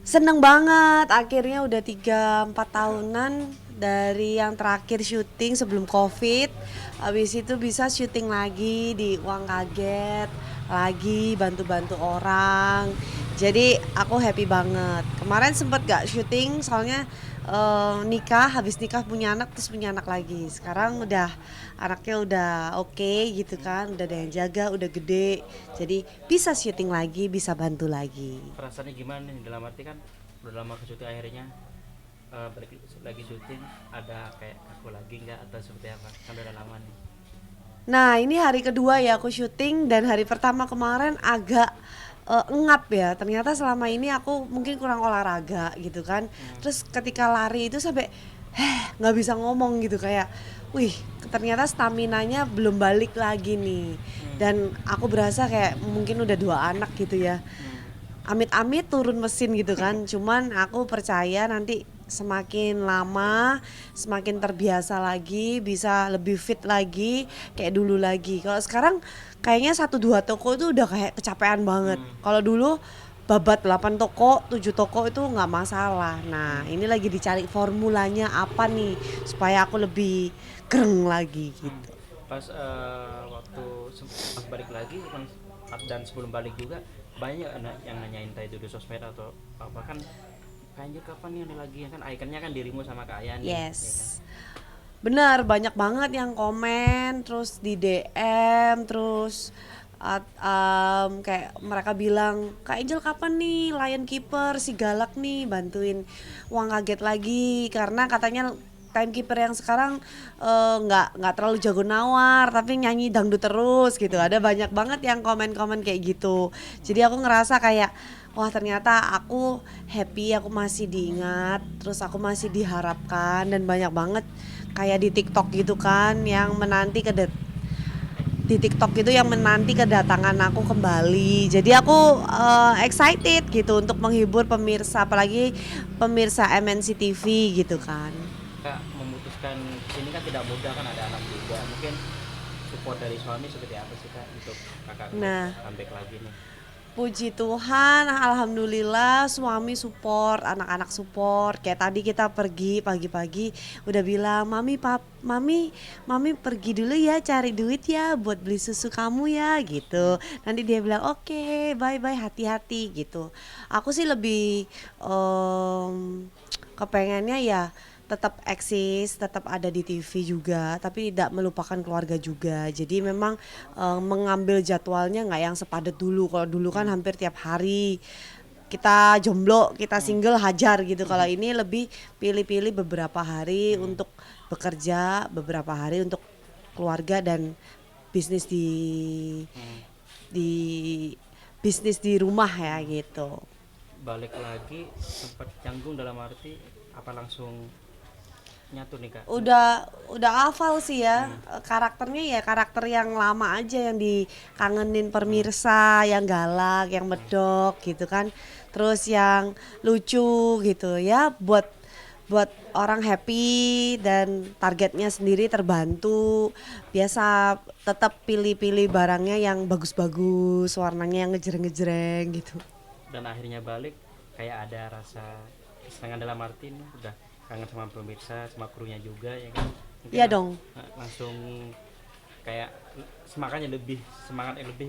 Seneng banget, akhirnya udah 3-4 tahunan dari yang terakhir syuting sebelum COVID. Habis itu bisa syuting lagi di Uang Kaget, lagi bantu-bantu orang. Jadi aku happy banget. Kemarin sempet gak syuting soalnya nikah, habis nikah punya anak terus punya anak lagi. Sekarang udah anaknya udah oke gitu kan, udah ada yang jaga, udah gede. Jadi bisa syuting lagi, bisa bantu lagi. Perasaannya gimana nih, dalam arti kan udah lama ke syuting, akhirnya balik lagi syuting, ada kayak aku lagi nggak atau seperti apa, kan udah lama nih. Nah, ini hari kedua ya aku syuting dan hari pertama kemarin agak engap ya. Ternyata selama ini aku mungkin kurang olahraga gitu kan. Terus ketika lari itu sampai nggak bisa ngomong gitu kayak, wih, ternyata staminanya belum balik lagi nih. Dan aku berasa kayak mungkin udah 2 anak gitu ya. Amit-amit turun mesin gitu kan. Cuman aku percaya nanti semakin lama semakin terbiasa lagi, bisa lebih fit lagi kayak dulu lagi. Kalau sekarang kayaknya 1-2 toko itu udah kayak kecapean banget. Kalau dulu babat 8 toko, 7 toko itu nggak masalah. Nah, ini lagi dicari formulanya apa nih supaya aku lebih keren lagi Hmm. gitu. Pas waktu pas balik lagi dan sebelum balik juga banyak yang nanyain entah itu di sosmed atau apa kan, kayaknya kapan nih lagi ya kan, ikonnya kan dirimu sama Kak Aya nih ya kan. Yes. Benar, banyak banget yang komen, terus di DM, terus kayak mereka bilang, Kak Angel kapan nih Lion Keeper si galak nih bantuin Uang Kaget lagi, karena katanya timekeeper yang sekarang nggak terlalu jago nawar tapi nyanyi dangdut terus gitu. Ada banyak banget yang komen-komen kayak gitu. Jadi aku ngerasa kayak wah ternyata aku happy, aku masih diingat, terus aku masih diharapkan dan banyak banget kayak di TikTok gitu kan yang menanti di TikTok itu yang menanti kedatangan aku kembali. Jadi aku excited gitu untuk menghibur pemirsa, apalagi pemirsa MNC TV gitu kan. Kak memutuskan kesini kan tidak mudah, kan ada anak juga, mungkin support dari suami seperti apa sih Kak untuk kakak Nah, comeback lagi nih. puji Tuhan, alhamdulillah suami support, anak-anak support. Kayak tadi kita pergi pagi-pagi udah bilang, Mami pergi dulu ya cari duit ya buat beli susu kamu ya gitu. Nanti dia bilang, "Oke, bye-bye, hati-hati" gitu. Aku sih lebih kepengennya ya tetap eksis, tetap ada di TV juga, tapi tidak melupakan keluarga juga. Jadi memang mengambil jadwalnya nggak yang sepadat dulu. Kalau dulu kan hampir tiap hari kita jomblo, kita single hajar gitu. Kalau ini lebih pilih-pilih beberapa hari untuk bekerja, beberapa hari untuk keluarga dan bisnis di bisnis di rumah ya gitu. Balik lagi sempat canggung, dalam arti apa langsung nyatu nih Kak. Udah hafal sih ya. Karakternya ya karakter yang lama aja yang dikangenin pemirsa, yang galak, yang medok gitu kan. Terus yang lucu gitu ya buat buat orang happy dan targetnya sendiri terbantu. Biasa tetap pilih-pilih barangnya yang bagus-bagus, warnanya yang ngejreng-ngejreng gitu. Dan akhirnya balik kayak ada rasa kesenangan, dalam arti ini udah kangen sama pemirsa, sama krunya juga ya kan, mungkin Iya dong. langsung kayak semangatnya lebih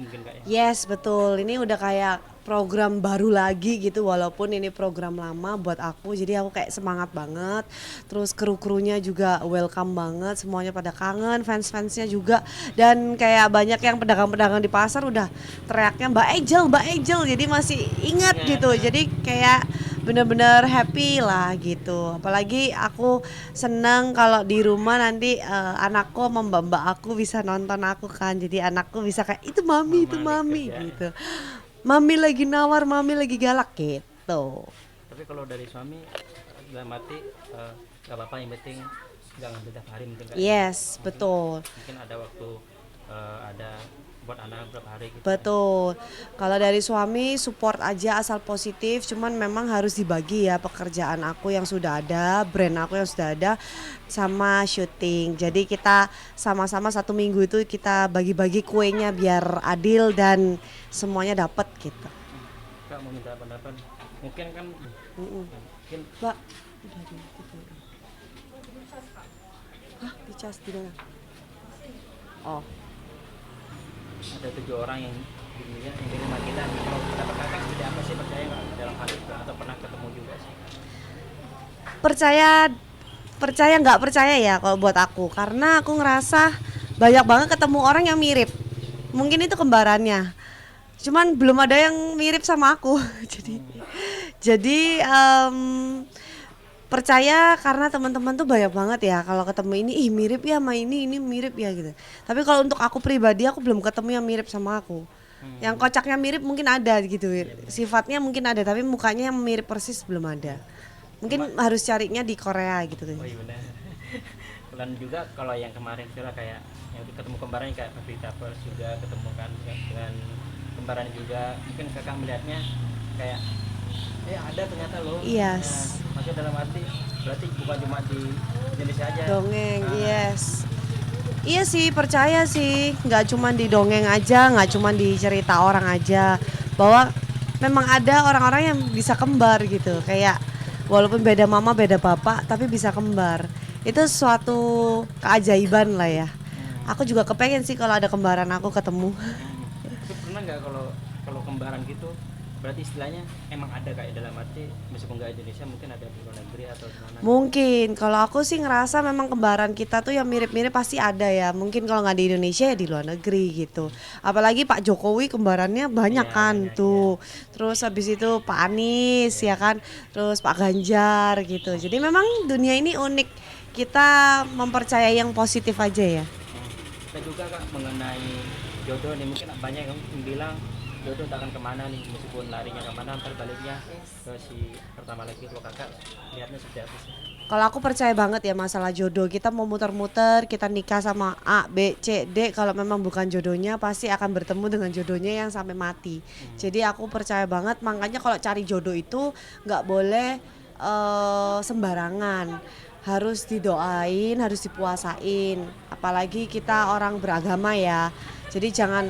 mungkin Kak ya. Yes, betul. Ini udah kayak program baru lagi gitu walaupun ini program lama buat aku. Jadi aku kayak semangat banget. Terus kru-krunya juga welcome banget, semuanya pada kangen, fans-fansnya juga. Dan kayak banyak yang pedagang-pedagang di pasar udah teriaknya Mbak Angel, Mbak Angel. Jadi masih ingat gitu. Ya, Jadi kayak bener-bener happy lah gitu. Apalagi aku seneng kalau di rumah nanti anakku sama mbak-mbak aku bisa nonton aku kan. Jadi anakku bisa kayak itu mama nih mami kerja ya. gitu. Mami lagi nawar, mami lagi galak gitu. Tapi kalau dari suami dalam arti nggak apa-apa, yang penting nggak ngambil tiap hari mungkin Kak ya. Yes, Mungkin betul. mungkin ada waktu, ada buat anak berapa hari gitu Kak ya. Betul. Kalau dari suami support aja asal positif, cuman memang harus dibagi ya pekerjaan aku yang sudah ada, brand aku yang sudah ada sama syuting. Jadi kita sama-sama 1 minggu itu kita bagi-bagi kuenya biar adil dan semuanya dapat gitu. Kak mau minta pendapat, mungkin kan Mungkin Mbak, udah di gitu. Hah, dicas di mana? Oh, ada 7 orang yang di dunia yang di rumah kita. Kalau pendapat kakak seperti apa sih, percaya nggak dalam hal itu atau pernah ketemu juga sih? percaya percaya nggak percaya ya kalau buat aku, karena aku ngerasa banyak banget ketemu orang yang mirip. Mungkin itu kembarannya. Cuman belum ada yang mirip sama aku. Jadi percaya karena teman-teman tuh banyak banget ya, kalau ketemu ini ih mirip ya sama ini mirip ya gitu. Tapi kalau untuk aku pribadi aku belum ketemu yang mirip sama aku. Yang kocaknya mirip mungkin ada gitu. Sifatnya mungkin ada tapi mukanya yang mirip persis belum ada. Mungkin harus carinya di Korea gitu. Oh iya benar. Dan juga kalau yang kemarin kira kayak yang ketemu kembaran kayak Pevita First juga ketemu kan dengan kembaran juga, mungkin kakak melihatnya kayak ada ternyata loh. Yes. Nah, maksudnya dalam arti berarti bukan cuma di Indonesia aja. Dongeng, yes. Iya sih, percaya sih. Nggak cuma di dongeng aja, nggak cuma di cerita orang aja. Bahwa memang ada orang-orang yang bisa kembar gitu. Kayak walaupun beda mama, beda bapak, tapi bisa kembar. Itu suatu keajaiban lah ya. Aku juga kepengen sih kalau ada kembaran aku ketemu. Tapi pernah nggak kalau kalau kembaran gitu, berarti istilahnya emang ada kayak dalam arti meskipun nggak Indonesia mungkin ada di luar negeri atau di mana? Mungkin kalau aku sih ngerasa memang kembaran kita tuh yang mirip-mirip pasti ada ya. Mungkin kalau nggak di Indonesia ya di luar negeri gitu. Apalagi Pak Jokowi kembarannya banyak Iya, kan banyak, tuh. Terus habis itu Pak Anies ya kan. Terus Pak Ganjar gitu. Jadi memang dunia ini unik. Kita mempercayai yang positif aja ya. Kita juga kak mengenai jodoh nih, mungkin banyak yang bilang jodoh tak akan kemana nih, meskipun larinya kemana ntar baliknya ke si pertama lagi. Kalau kakak lihatnya seperti apa sih? Kalau aku percaya banget ya masalah jodoh. Kita mau muter-muter, kita nikah sama A, B, C, D. Kalau memang bukan jodohnya pasti akan bertemu dengan jodohnya yang sampai mati. Jadi aku percaya banget, makanya kalau cari jodoh itu nggak boleh sembarangan. Harus didoain, harus dipuasain. Apalagi kita orang beragama ya. Jadi jangan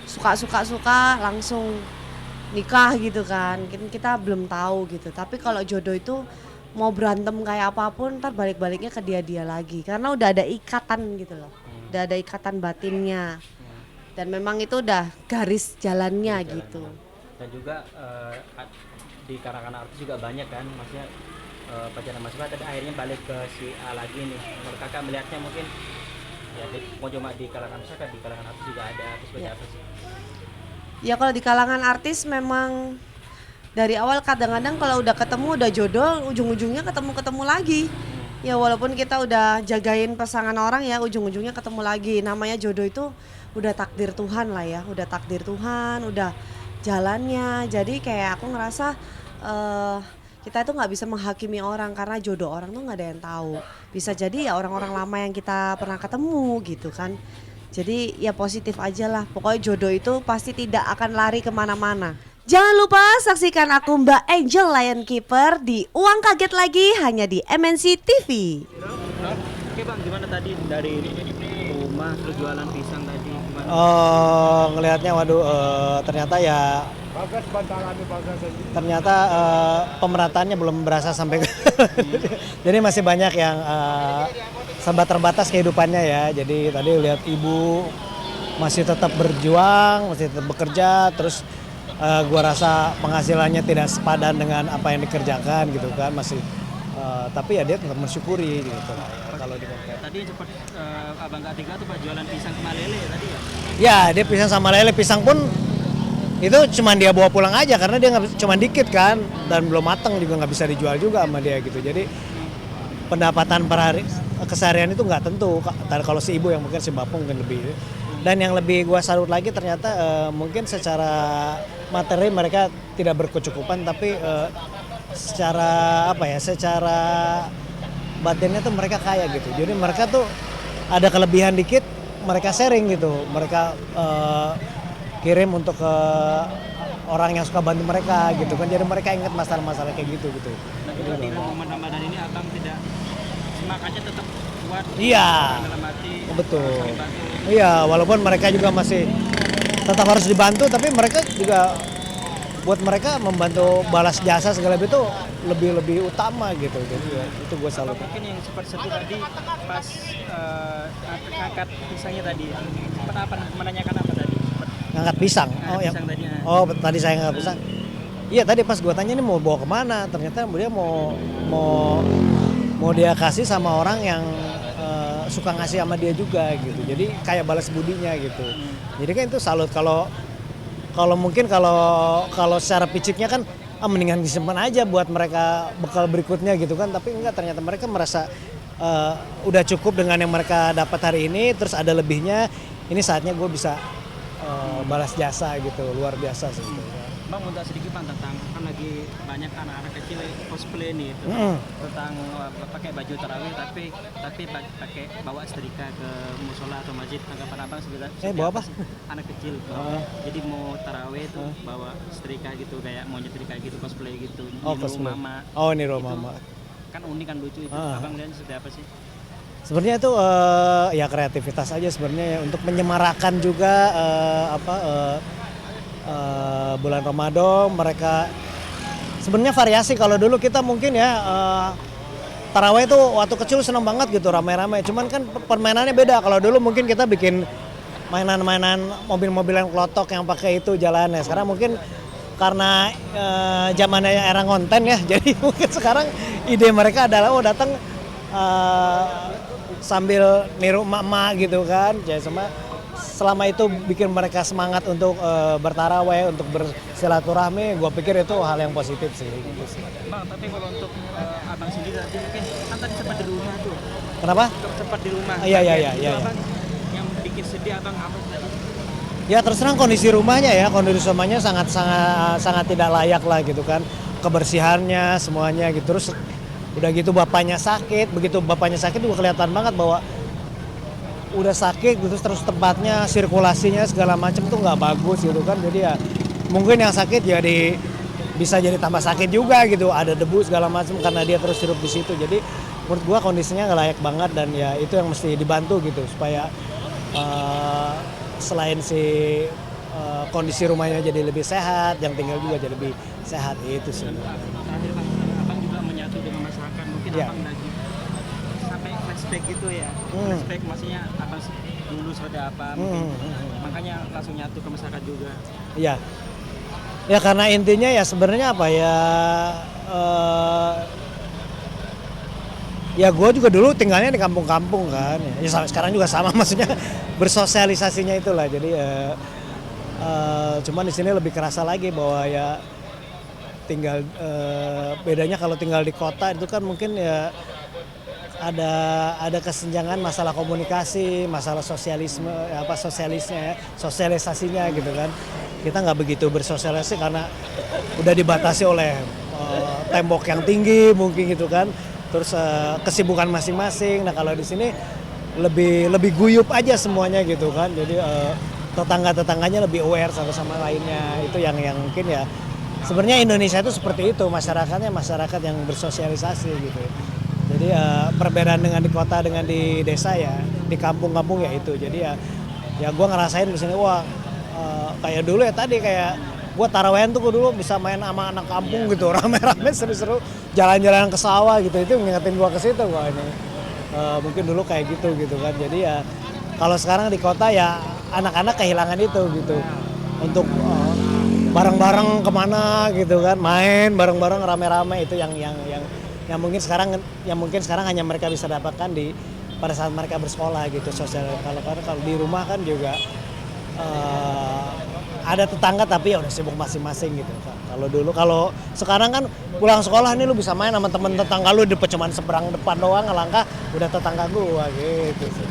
suka langsung nikah gitu kan. Kita belum tahu gitu. Tapi kalau jodoh itu mau berantem kayak apapun ntar balik-baliknya ke dia lagi karena udah ada ikatan gitu loh. Udah ada ikatan batinnya. Dan memang itu udah garis jalannya gitu. Dan juga di kalangan artis juga banyak kan, maksudnya pacaran mas tapi akhirnya balik ke si A lagi nih. Kalau kakak melihatnya mungkin ya mau cuma di kalangan masyarakat, di kalangan artis juga ada, terus seperti apa sih? Ya kalau di kalangan artis memang dari awal kadang-kadang kalau udah ketemu udah jodoh ujung-ujungnya ketemu lagi. Ya walaupun kita udah jagain pasangan orang ya ujung-ujungnya ketemu lagi. Namanya jodoh itu udah takdir Tuhan lah ya, udah takdir Tuhan, udah jalannya. Jadi kayak aku ngerasa kita tuh nggak bisa menghakimi orang karena jodoh orang tuh nggak ada yang tahu. Bisa jadi ya orang-orang lama yang kita pernah ketemu gitu kan. Jadi ya positif aja lah. Pokoknya jodoh itu pasti tidak akan lari kemana-mana. Jangan lupa saksikan aku Mbak Angel Lion Keeper di Uang Kaget Lagi hanya di MNC TV. Oke bang, gimana tadi dari rumah terus jualan pisang tadi gimana? Ngelihatnya waduh ternyata ya ternyata pemerataannya belum berasa sampai jadi masih banyak yang serba terbatas kehidupannya ya. Jadi tadi lihat ibu masih tetap berjuang, masih tetap bekerja, terus gua rasa penghasilannya tidak sepadan dengan apa yang dikerjakan gitu kan, masih tapi ya dia tetap mensyukuri gitu lah ya, kalau di Tadi sempat abang Kak Tika tuh pak jualan pisang sama lele tadi ya? Ya dia pisang sama lele, pisang pun itu cuma dia bawa pulang aja karena dia nggak cuma dikit kan dan belum matang juga nggak bisa dijual juga sama dia gitu. Jadi pendapatan per hari keseharian itu nggak tentu. Kalau si ibu yang mungkin si bapak mungkin lebih. Dan yang lebih gua salut lagi ternyata mungkin secara materi mereka tidak berkecukupan tapi secara apa ya, secara batinnya tuh mereka kaya gitu. Jadi mereka tuh ada kelebihan dikit mereka sharing gitu. Mereka kirim untuk ke orang yang suka bantu mereka gitu kan, jadi mereka ingat masalah-masalah kayak gitu. Nah juga di momen Ramadan ini abang tidak semangatnya tetap kuat. Iya. Dalam arti Betul. Iya, walaupun mereka juga masih tetap harus dibantu, tapi mereka juga buat mereka membantu balas jasa segala itu lebih utama gitu. Jadi ya, itu gue Atau salut. mungkin yang seperti itu tadi pas ngangkat pisangnya tadi, sempat apa menanyakan apa tadi? Ngangkat pisang. Ngangkat pisang tadi, ya. Oh, tadi saya ngangkat pisang. Iya, tadi pas gue tanya ini mau bawa kemana, ternyata dia mau dia kasih sama orang yang suka ngasih sama dia juga gitu. Jadi kayak balas budinya gitu. Jadi kan itu salut. Kalau mungkin kalau secara piciknya kan mendingan disimpan aja buat mereka bekal berikutnya gitu kan. Tapi enggak, ternyata mereka merasa udah cukup dengan yang mereka dapat hari ini, terus ada lebihnya. Ini saatnya gue bisa balas jasa gitu, luar biasa sih. Bang, untuk sedikit Bang tentang kan lagi banyak anak-anak kecil cosplay nih tentang pakai baju tarawih tapi pakai bawa setrika ke musola atau masjid. Anggapan Abang bawa apa? Anak kecil bawa. Jadi mau tarawih itu bawa setrika gitu, kayak mau nyetrika gitu, cosplay gitu. Cosplay. Mama. Oh, niru mama. Kan unik kan, lucu itu. Abang lihat seperti apa sih? Sebenarnya itu ya kreativitas aja sebenarnya ya, untuk menyemarakan juga bulan Ramadan. Mereka sebenarnya variasi. Kalau dulu kita mungkin ya tarawih itu waktu kecil seneng banget gitu, ramai-ramai. Cuman kan permainannya beda. Kalau dulu mungkin kita bikin mainan-mainan mobil-mobilan klotok yang pakai itu jalannya. Sekarang mungkin karena zamannya era konten ya, jadi mungkin sekarang ide mereka adalah datang sambil niru emak-emak gitu kan. Jadi selama itu bikin mereka semangat untuk bertarawih, untuk bersilaturahmi, gue pikir itu hal yang positif sih. Gitu sih. Bang, tapi kalau untuk Abang sendiri tadi mungkin kan tadi sempat di rumah tuh. Kenapa? Sempat di rumah. Iya. Abang yang bikin sedih Abang apa tadi? Ya terus terang kondisi rumahnya sangat tidak layak lah gitu kan. Kebersihannya semuanya gitu. Terus udah gitu bapaknya sakit. Begitu bapaknya sakit juga kelihatan banget bahwa udah sakit gitu, terus tempatnya sirkulasinya segala macam tuh nggak bagus gitu kan. Jadi ya mungkin yang sakit jadi bisa jadi tambah sakit juga gitu, ada debu segala macam karena dia terus hidup di situ. Jadi menurut gua kondisinya nggak layak banget dan ya itu yang mesti dibantu gitu supaya selain kondisi rumahnya jadi lebih sehat, yang tinggal juga jadi lebih sehat. Itu sih. Terakhir Bang, Abang juga menyatu dengan masyarakat, mungkin Ya. Abang lagi sampai flashback gitu ya. Flashback maksudnya Abang dulu seperti apa mungkin. Makanya langsung nyatu ke masyarakat juga. Iya. Ya karena intinya ya sebenarnya apa ya, ya gue juga dulu tinggalnya di kampung-kampung kan. Ya sekarang juga sama maksudnya bersosialisasinya itulah. Jadi cuman di sini lebih kerasa lagi bahwa ya tinggal bedanya kalau tinggal di kota itu kan mungkin ya ada kesenjangan masalah komunikasi, masalah sosialisme, sosialisasinya gitu kan. Kita nggak begitu bersosialisasi karena udah dibatasi oleh tembok yang tinggi mungkin gitu kan. Terus kesibukan masing-masing. Nah kalau di sini lebih guyup aja semuanya gitu kan. Jadi tetangga-tetangganya lebih aware satu sama lainnya. Itu yang mungkin ya sebenarnya Indonesia itu seperti itu, masyarakatnya masyarakat yang bersosialisasi gitu. Jadi perbedaan dengan di kota dengan di desa ya, di kampung-kampung ya itu. Jadi ya gue ngerasain di sini wah kayak dulu ya tadi kayak gue tarawehan tuh dulu bisa main sama anak kampung gitu, rame-rame seru-seru jalan-jalan ke sawah gitu. Itu ngingetin gue ke situ wah ini mungkin dulu kayak gitu kan. Jadi ya kalau sekarang di kota ya anak-anak kehilangan itu gitu untuk bareng-bareng kemana gitu kan, main bareng-bareng rame-rame. Itu yang mungkin sekarang hanya mereka bisa dapatkan pada saat mereka bersekolah gitu. Sosial kalau di rumah kan juga ada tetangga tapi ya udah sibuk masing-masing gitu. Kalau sekarang kan pulang sekolah nih lu bisa main sama temen tetangga lu, cuman seberang depan doang ngelangkah udah tetangga gua gitu sih.